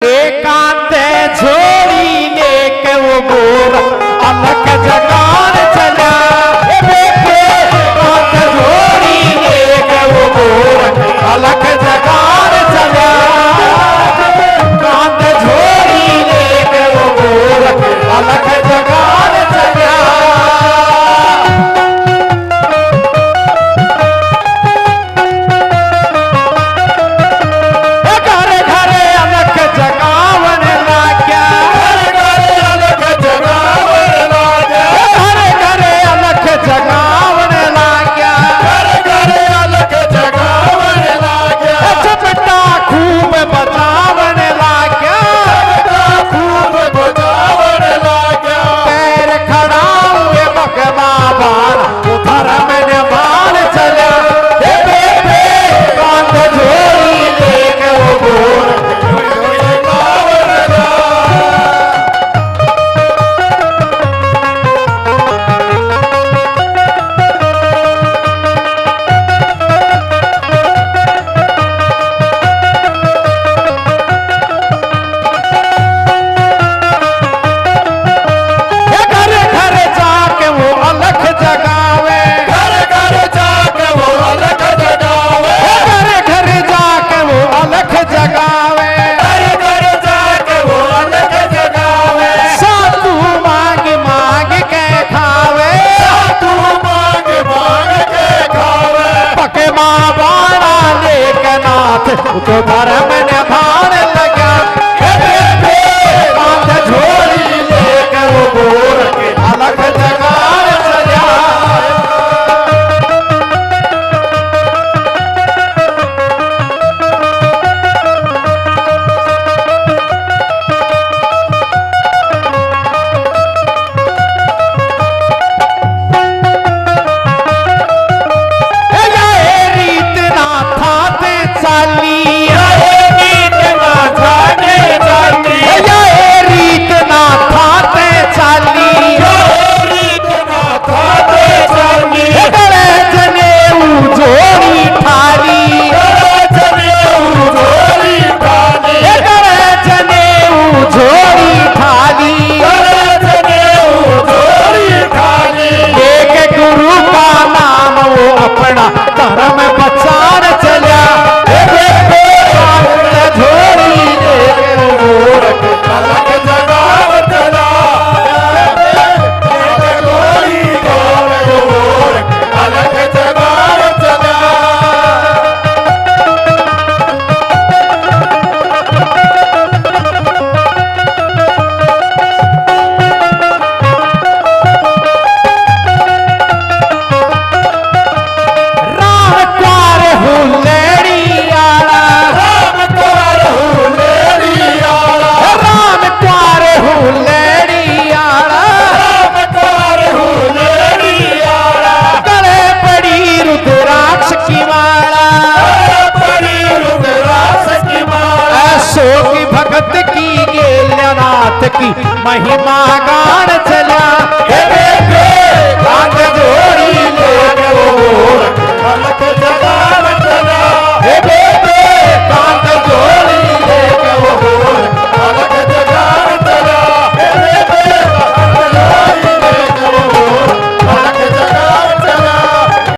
एकांत झोड़ी लेके वो गोरा अलग जगान चला। एकांत झोड़ी लेके वो गोरा अलग जगान चला। एकांत झोड़ी लेके वो गोरा अलग जगान चला। तो धर्म निभान लगा। कांध झोली लेकर वो गोर के अलग जगान सजा। की महिमा गान चला। कांध जोड़ी लेके वो अलग जगान चला।